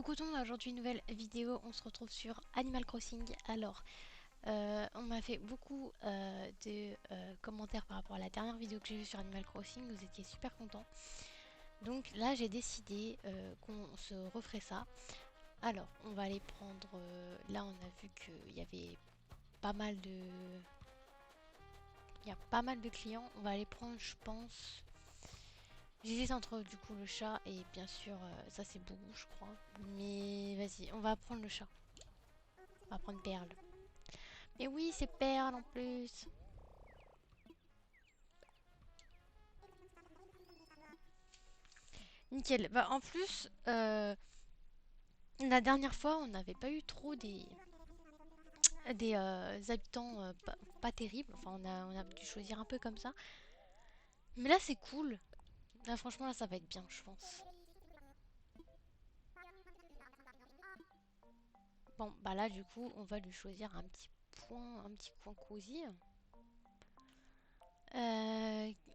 Coucou, aujourd'hui une nouvelle vidéo, on se retrouve sur Animal Crossing. Alors, on m'a fait beaucoup de commentaires par rapport à la dernière vidéo que j'ai vue sur Animal Crossing, vous étiez super contents. Donc là j'ai décidé qu'on se referait ça. Alors, on va aller prendre, là on a vu qu'il y avait pas mal de... Il y a pas mal de clients, on va aller prendre je pense... J'hésite entre du coup le chat et bien sûr ça c'est Boubou je crois. Mais vas-y, on va prendre le chat. On va prendre Perle. Mais oui, c'est Perle en plus. Nickel. Bah en plus, la dernière fois, on n'avait pas eu trop des habitants pas terribles. Enfin, on a dû choisir un peu comme ça. Mais là, c'est cool. Là, franchement, là, ça va être bien, je pense. Bon, bah là, du coup, on va lui choisir un petit point, un petit coin cosy.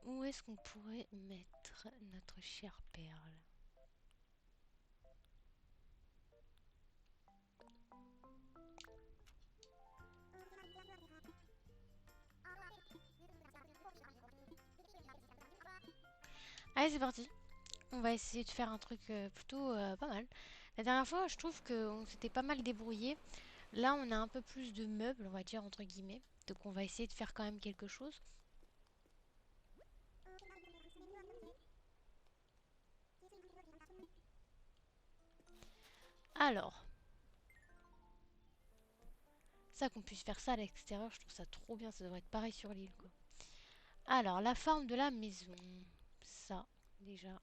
Où est-ce qu'on pourrait mettre notre chère Perle? Allez, c'est parti. On va essayer de faire un truc plutôt pas mal. La dernière fois, je trouve qu'on s'était pas mal débrouillé. Là, on a un peu plus de meubles, on va dire, entre guillemets. Donc, on va essayer de faire quand même quelque chose. Alors, ça qu'on puisse faire ça à l'extérieur, je trouve ça trop bien. Ça devrait être pareil sur l'île, quoi. Alors, la forme de la maison. Ça, déjà.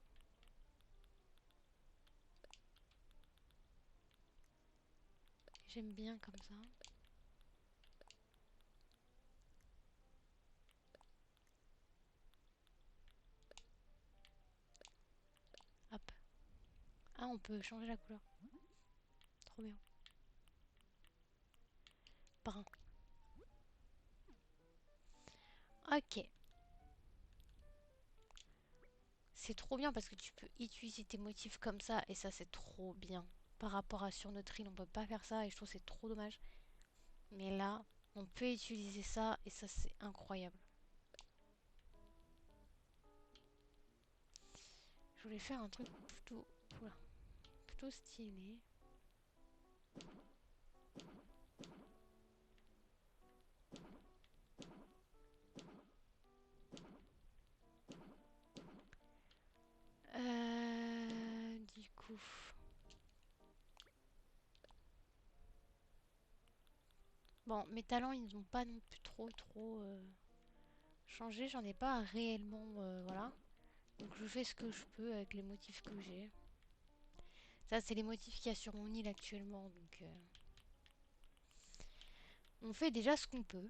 J'aime bien comme ça. Hop. Ah, on peut changer la couleur. Trop bien. Brun. Ok. C'est trop bien parce que tu peux utiliser tes motifs comme ça et ça c'est trop bien. Par rapport à sur notre île, on peut pas faire ça et je trouve que c'est trop dommage. Mais là, on peut utiliser ça et ça c'est incroyable. Je voulais faire un truc plutôt, oula, plutôt stylé. Du coup... Bon, mes talents, ils n'ont pas non plus trop changé. J'en ai pas réellement, voilà. Donc je fais ce que je peux avec les motifs que j'ai. Ça, c'est les motifs qu'il y a sur mon île actuellement. Donc on fait déjà ce qu'on peut.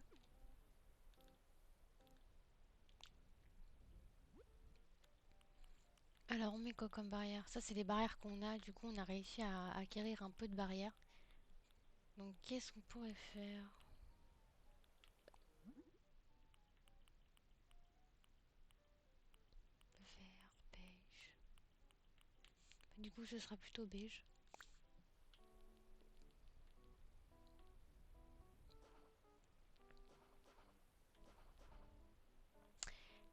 Alors on met quoi comme barrière? Ça, c'est les barrières qu'on a. Du coup, on a réussi à acquérir un peu de barrières. Donc qu'est-ce qu'on pourrait faire? Vert, beige. Du coup, ce sera plutôt beige.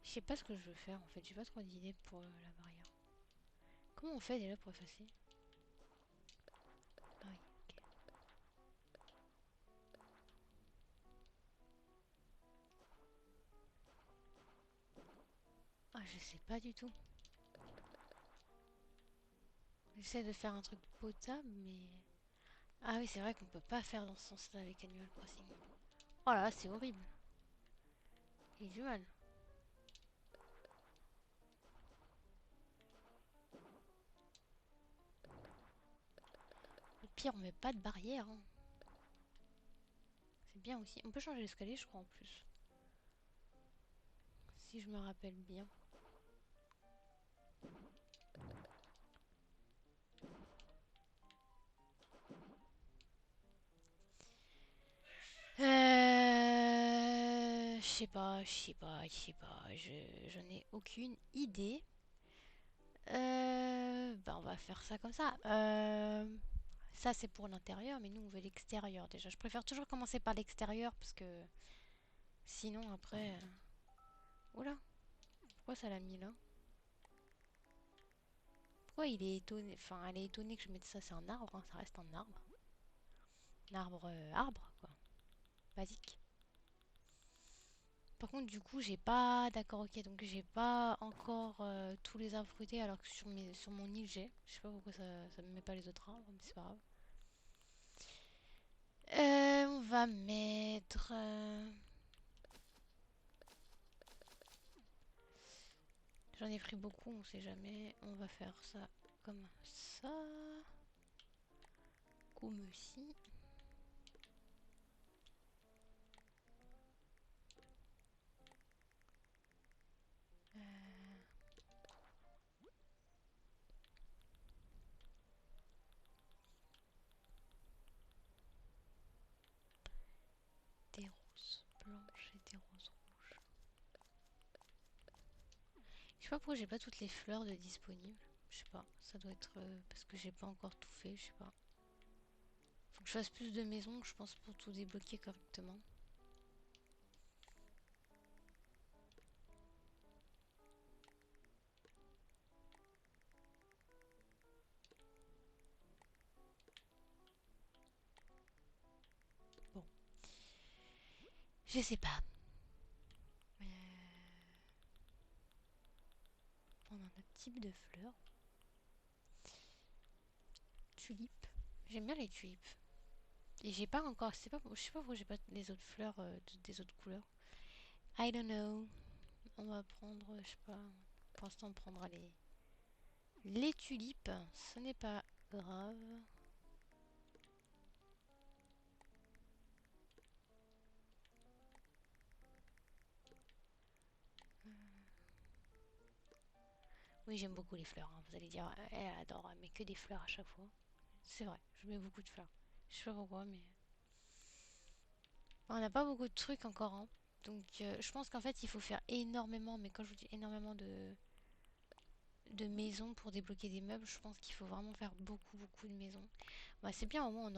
Je sais pas ce que je veux faire en fait, j'ai pas trop d'idées pour la barrière. Comment on fait déjà pour effacer? Ah oui, ok. Ah, je sais pas du tout. J'essaie de faire un truc potable, mais... Ah oui, c'est vrai qu'on peut pas faire dans ce sens-là avec Animal Crossing. Oh là là, c'est horrible. J'ai du mal. Au pire, on met pas de barrière, hein. C'est bien aussi. On peut changer l'escalier, je crois, en plus. Si je me rappelle bien. Je n'ai aucune idée. Bah on va faire ça comme ça. Ça, c'est pour l'intérieur, mais nous, on veut l'extérieur déjà. Je préfère toujours commencer par l'extérieur parce que sinon, après... Oula, pourquoi ça l'a mis là? Pourquoi il est étonné? Enfin, elle est étonnée que je mette ça. C'est un arbre, hein, ça reste un arbre. Un arbre, arbre, quoi. Basique. Par contre, du coup, j'ai pas... D'accord, ok, donc j'ai pas encore tous les arbres fruités alors que sur mon île, j'ai. Je sais pas pourquoi ça me met pas les autres arbres, mais c'est pas grave. On va mettre... J'en ai pris beaucoup, on sait jamais. On va faire ça comme ça. Comme aussi. Des roses blanches et des roses rouges. Je sais pas pourquoi j'ai pas toutes les fleurs de disponibles. Je sais pas, ça doit être parce que j'ai pas encore tout fait, je sais pas. Faut que je fasse plus de maisons, je pense, pour tout débloquer correctement. Bon, je sais pas. On a un autre type de fleurs. Tulipes. J'aime bien les tulipes. Et j'ai pas encore, je sais pas pourquoi j'ai pas les autres fleurs des autres couleurs. I don't know. On va prendre, je sais pas. Pour l'instant, on prendra les tulipes. Ce n'est pas grave. Oui, j'aime beaucoup les fleurs, hein. Vous allez dire, elle adore, elle met que des fleurs à chaque fois. C'est vrai, je mets beaucoup de fleurs. Je sais pas pourquoi, mais... On n'a pas beaucoup de trucs encore, hein. Donc, je pense qu'en fait, il faut faire énormément, mais quand je vous dis énormément de maisons pour débloquer des meubles, je pense qu'il faut vraiment faire beaucoup de maisons. Bah, c'est bien, au moins,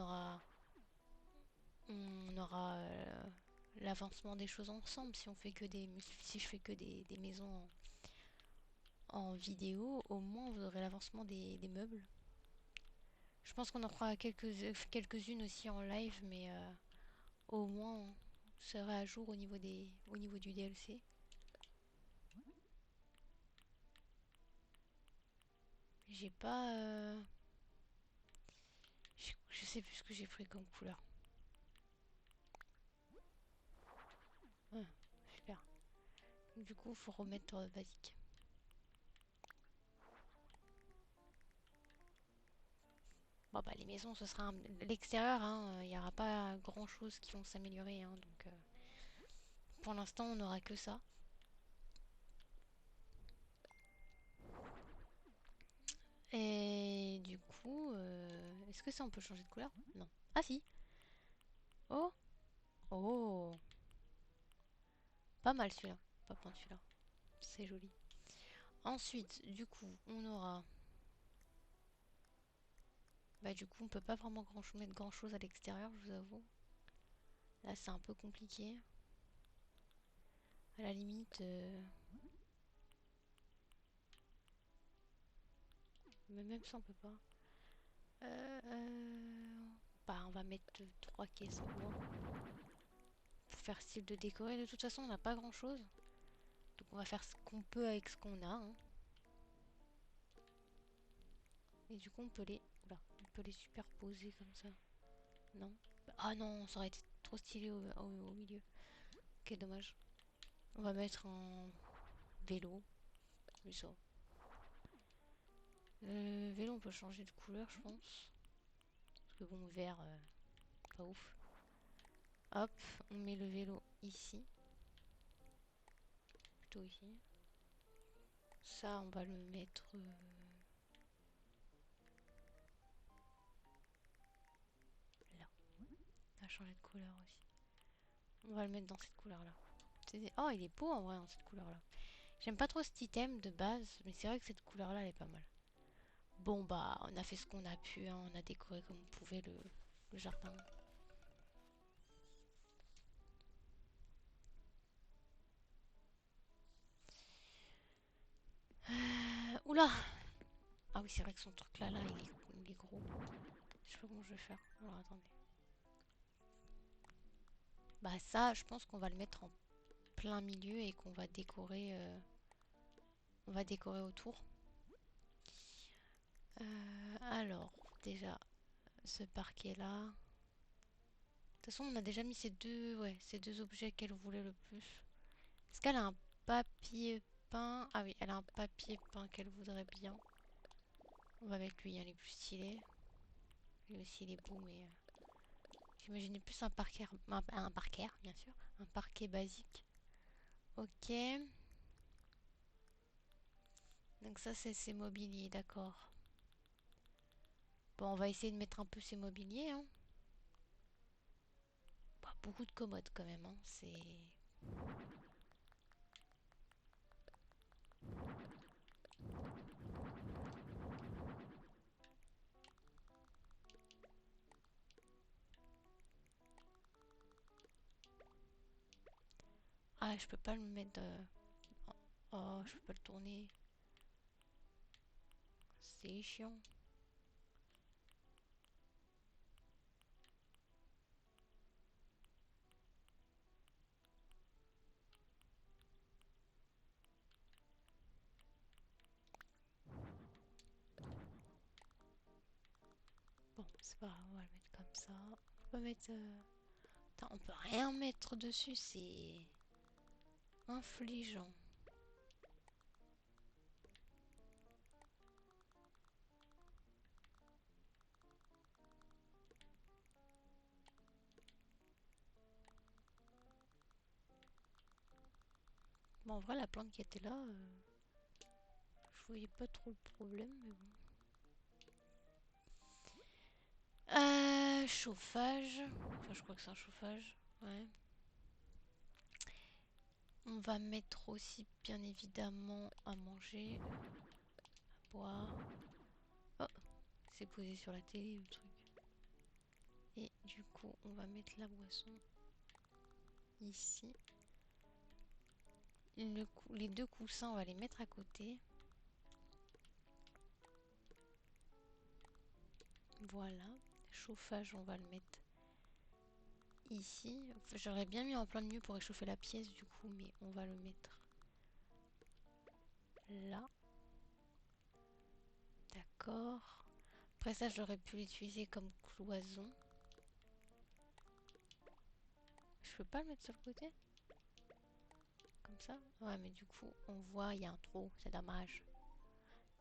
on aura l'avancement des choses ensemble. Si on fait que si je fais que des maisons en vidéo, au moins, vous aurez l'avancement des meubles. Je pense qu'on en fera quelques-unes aussi en live, mais au moins on sera à jour au niveau du DLC. J'ai pas... je sais plus ce que j'ai pris comme couleur. Ah, super. Du coup, faut remettre basique. Bon bah les maisons, ce sera l'extérieur, hein. Il n'y aura pas grand chose qui vont s'améliorer, hein, donc pour l'instant on n'aura que ça. Et du coup, est-ce que ça on peut changer de couleur? Non. Ah si. Oh. Oh. Pas mal celui-là. Pas prendre celui-là. C'est joli. Ensuite, du coup, on aura... Bah du coup, on peut pas vraiment mettre grand-chose à l'extérieur, je vous avoue. Là, c'est un peu compliqué. À la limite... Mais même ça, on peut pas. Bah, on va mettre 3 caisses au moins. Pour faire style de décorer. De toute façon, on n'a pas grand-chose. Donc on va faire ce qu'on peut avec ce qu'on a, hein. Et du coup, on peut les... Oula, on peut les superposer comme ça. Non. Ah non, ça aurait été trop stylé au milieu. Ok, dommage. On va mettre un vélo. Oui, ça. Vélo, on peut changer de couleur, je pense. Parce que bon, vert, pas ouf. Hop, on met le vélo ici. Plutôt ici. Ça, on va le mettre... là. On va changer de couleur aussi. On va le mettre dans cette couleur-là. Oh, il est beau en vrai dans cette couleur-là. J'aime pas trop cet item de base, mais c'est vrai que cette couleur-là, elle est pas mal. Bon bah on a fait ce qu'on a pu, hein, on a décoré comme on pouvait le jardin. Oula! Ah oui c'est vrai que son truc là il est gros. Je sais pas comment je vais faire. Alors attendez. Bah ça je pense qu'on va le mettre en plein milieu et qu'on va décorer on va décorer autour. Alors déjà ce parquet là. De toute façon on a déjà mis ces deux ouais, ces deux objets qu'elle voulait le plus. Est-ce qu'elle a un papier peint? Ah oui, elle a un papier peint qu'elle voudrait bien. On va mettre lui, hein, il est plus stylé. Lui aussi il est beau, mais j'imaginais plus un parquet, un parquet, bien sûr, un parquet basique. Ok. Donc ça c'est ses mobiliers, d'accord. Bon, on va essayer de mettre un peu ses mobiliers, hein. Bah, beaucoup de commodes quand même, hein. C'est. Ah, je peux pas le mettre. Oh, je peux pas le tourner. C'est chiant. Bon, c'est pas grave, on va le mettre comme ça. On peut mettre. Putain, on peut rien mettre dessus, c'est infligeant. Bon, en vrai, la plante qui était là, je voyais pas trop le problème, mais bon. Chauffage. Enfin, je crois que c'est un chauffage. Ouais. On va mettre aussi, bien évidemment, à manger, à boire. Oh, c'est posé sur la télé, le truc. Et du coup, on va mettre la boisson ici. Les deux coussins, on va les mettre à côté. Voilà. Chauffage, on va le mettre ici. Enfin, j'aurais bien mis en plein milieu pour réchauffer la pièce, du coup, mais on va le mettre là. D'accord. Après ça, j'aurais pu l'utiliser comme cloison. Je peux pas le mettre sur le côté? Comme ça? Ouais, mais du coup, on voit, il y a un trou. C'est dommage.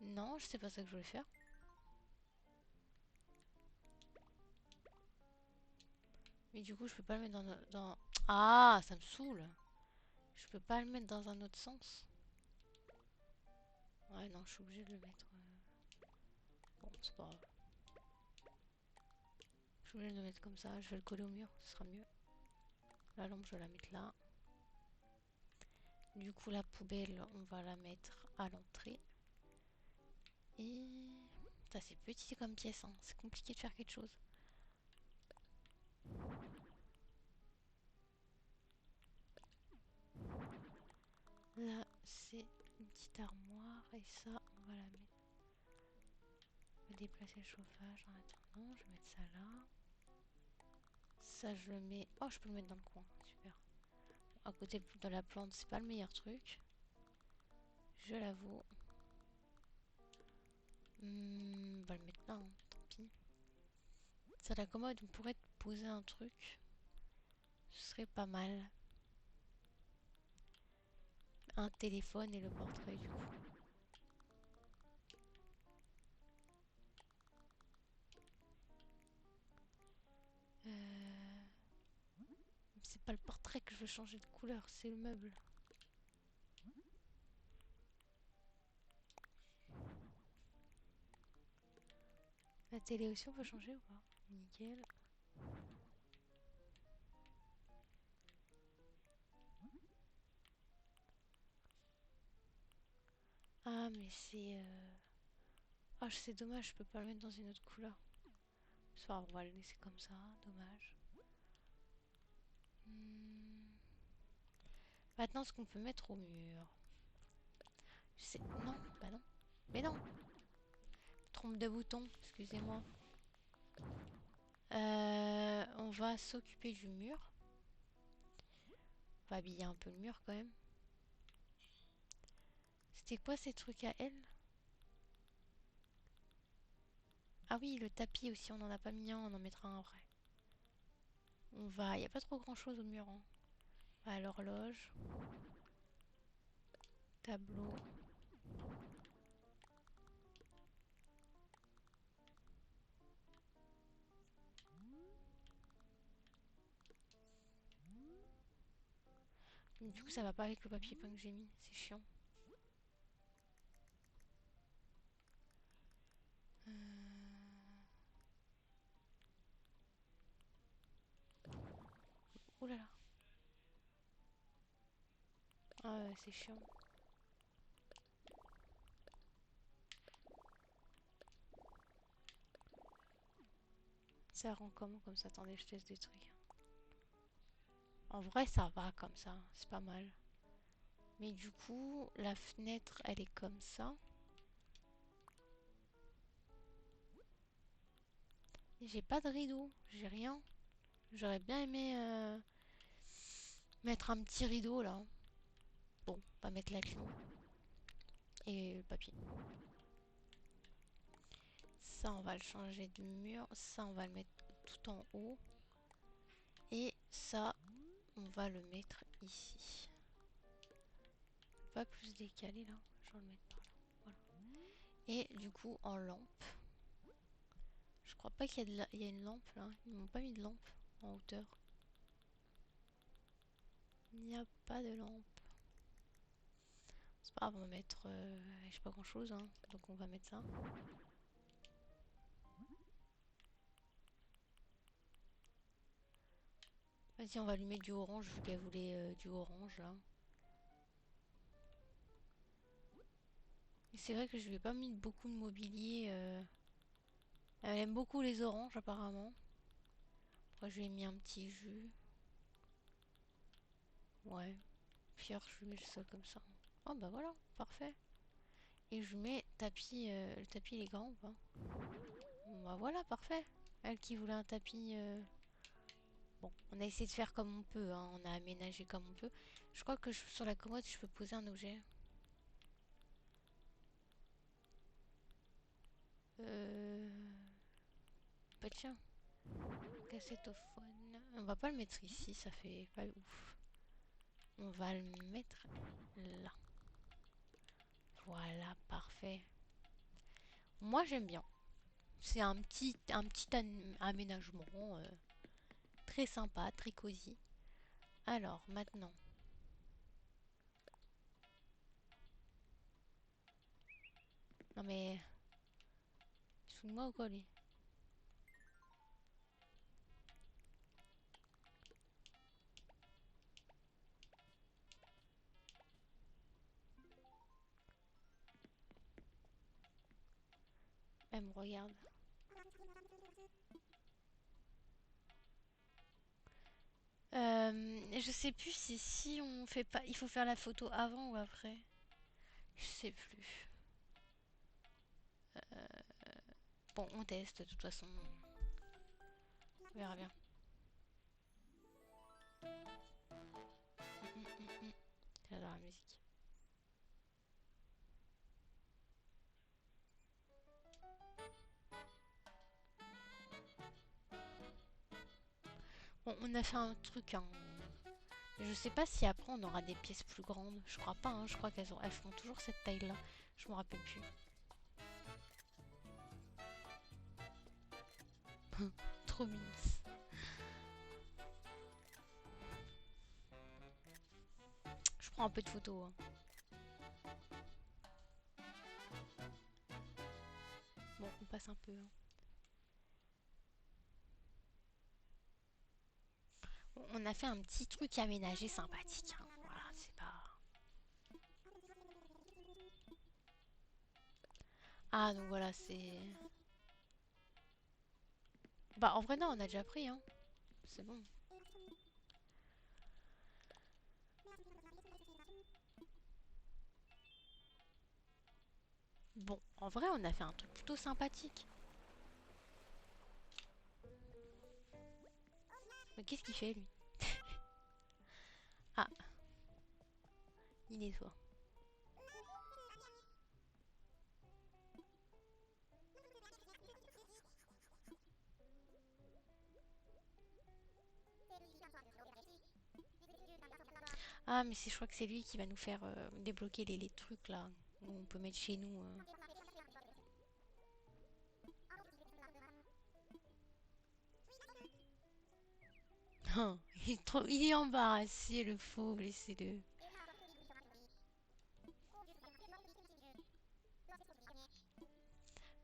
Non, je sais pas ça que je voulais faire. Mais du coup, je peux pas le mettre dans... Ah, ça me saoule. Je peux pas le mettre dans un autre sens. Ouais, non, je suis obligée de le mettre... Bon, c'est pas grave. Je suis obligée de le mettre comme ça. Je vais le coller au mur, ce sera mieux. La lampe, je vais la mettre là. Du coup, la poubelle, on va la mettre à l'entrée. Et... Ça, c'est petit comme pièce, hein. C'est compliqué de faire quelque chose. Là, c'est une petite armoire. Et ça, on va la mettre. Je vais déplacer le chauffage en attendant. Je vais mettre ça là. Ça, je le mets... Oh, je peux le mettre dans le coin. Super. À côté de la plante, c'est pas le meilleur truc. Je l'avoue. On va le mettre là, hein, tant pis. Ça, la commode, on pourrait poser un truc. Ce serait pas mal. Un téléphone et le portrait, du coup. Euh... C'est pas le portrait que je veux changer de couleur, c'est le meuble. La télé aussi, on peut changer ou pas? Nickel. Ah, mais c'est... Ah, c'est dommage, je peux pas le mettre dans une autre couleur. C'est pas grave, on va le laisser comme ça, dommage. Hmm. Maintenant, ce qu'on peut mettre au mur. Je sais... Non, bah non. Mais non, trompe de bouton, excusez-moi. On va s'occuper du mur. On va habiller un peu le mur quand même. C'était quoi ces trucs à elle? Ah oui, le tapis aussi, on en a pas mis un, on en mettra un après. On va... Il n'y a pas trop grand chose au mur. Hein. À l'horloge. Tableau. Du coup, ça va pas avec le papier peint que j'ai mis. C'est chiant. Oh là là. Ah ouais, c'est chiant. Ça rend comment comme ça? Attendez, je teste des trucs. En vrai, ça va comme ça. C'est pas mal. Mais du coup, la fenêtre, elle est comme ça. J'ai pas de rideau. J'ai rien. J'aurais bien aimé mettre un petit rideau là. Bon, on va mettre la clé. Et le papier. Ça, on va le changer de mur. Ça, on va le mettre tout en haut. Et ça, on va le mettre ici. Pas plus décalé là. Je vais le mettre par là. Voilà. Et du coup, en lampe. Je crois pas qu'il y a, il y a une lampe là. Ils m'ont pas mis de lampe en hauteur. Il n'y a pas de lampe. C'est pas grave, on va mettre... je sais pas grand chose. Hein. Donc on va mettre ça. Vas-y, on va lui mettre du orange vu qu'elle voulait du orange là. Et c'est vrai que je lui ai pas mis beaucoup de mobilier. Elle aime beaucoup les oranges apparemment. Après je lui ai mis un petit jus. Ouais. Pierre, je lui mets le sol comme ça. Oh bah voilà, parfait. Et je lui mets tapis. Le tapis il est grand ou pas? Bon bah voilà, parfait. Elle qui voulait un tapis. Bon, on a essayé de faire comme on peut, hein. On a aménagé comme on peut. Je crois que sur la commode, je peux poser un objet. Euh... Bah tiens, cassettophone. On va pas le mettre ici, ça fait pas ouf. On va le mettre là. Voilà, parfait. Moi, j'aime bien. C'est un petit aménagement très sympa, très cosy. Alors, maintenant. Non mais... Sous moi ou quoi, lui? Elle me regarde. Je sais plus si on fait pas... Il faut faire la photo avant ou après. Je sais plus. Bon, on teste, de toute façon. On verra bien. J'adore la musique. Bon, on a fait un truc, hein. Je sais pas si après on aura des pièces plus grandes. Je crois pas, hein. Je crois elles font toujours cette taille-là. Je me rappelle plus. Trop mince. Je prends un peu de photos. Hein. Bon, on passe un peu. Hein. Bon, on a fait un petit truc aménagé sympathique. Hein. Voilà, c'est pas... Ah, donc voilà, c'est... Bah, en vrai, non, on a déjà pris, hein. C'est bon. Bon, en vrai, on a fait un truc plutôt sympathique. Mais qu'est-ce qu'il fait, lui? Ah, il nettoie. Ah, mais je crois que c'est lui qui va nous faire débloquer les trucs, là. Où on peut mettre chez nous. Oh, il est embarrassé, le faux, laissez-le.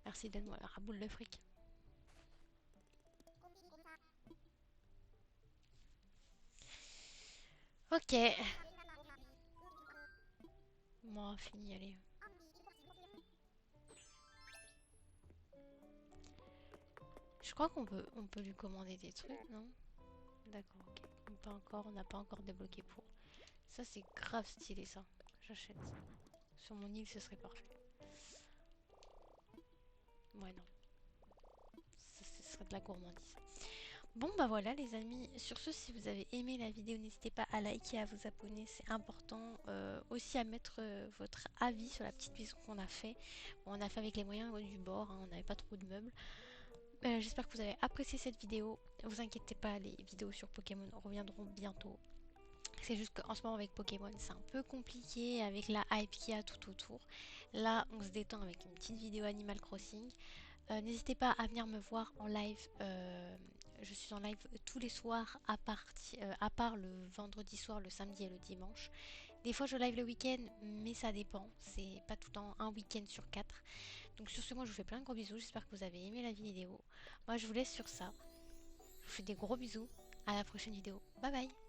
Merci, donne-moi la raboule de fric. Ok. Bon, fini, allez. Je crois on peut lui commander des trucs, non? D'accord, ok. Pas encore, on n'a pas encore débloqué pour. Ça, c'est grave stylé, ça. J'achète. Sur mon île, ce serait parfait. Ouais, non. Ça, ce serait de la gourmandise. Bon, bah voilà, les amis. Sur ce, si vous avez aimé la vidéo, n'hésitez pas à liker, à vous abonner. C'est important. Aussi à mettre votre avis sur la petite maison qu'on a fait. Bon, on a fait avec les moyens du bord, hein, on n'avait pas trop de meubles. J'espère que vous avez apprécié cette vidéo. Ne vous inquiétez pas, les vidéos sur Pokémon reviendront bientôt. C'est juste qu'en ce moment avec Pokémon c'est un peu compliqué avec la hype qu'il y a tout autour. Là on se détend avec une petite vidéo Animal Crossing. N'hésitez pas à venir me voir en live. Je suis en live tous les soirs à part le vendredi soir, le samedi et le dimanche. Des fois je live le week-end mais ça dépend. C'est pas tout le temps un week-end sur 4. Donc sur ce moi je vous fais plein de gros bisous. J'espère que vous avez aimé la vidéo. Moi je vous laisse sur ça. Je vous fais des gros bisous. À la prochaine vidéo. Bye bye.